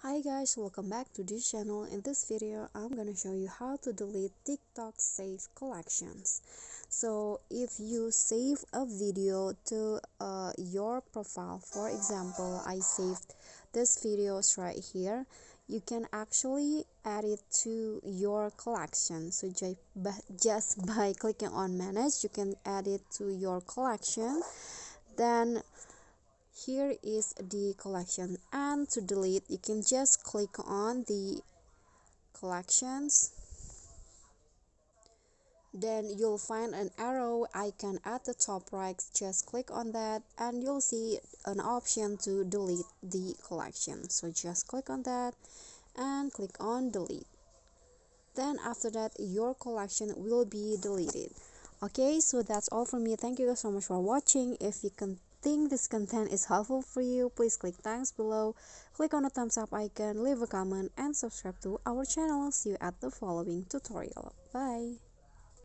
Hi guys, welcome back to this channel. In this video I'm gonna show you how to delete TikTok save collections. So if you save a video to your profile, for example I saved this videos right here, you can actually add it to your collection. So just by clicking on manage, you can add it to your collection. Then here is the collection, and to delete you can just click on the collections. Then you'll find an arrow icon at the top right, just click on that and you'll see an option to delete the collection. So just click on that and click on delete. Then after that your collection will be deleted. Okay, so that's all from me. Thank you guys so much for watching. If you can think this content is helpful for you, please click thanks below, click on the thumbs up icon, leave a comment and subscribe to our channel. See you at the following tutorial. Bye.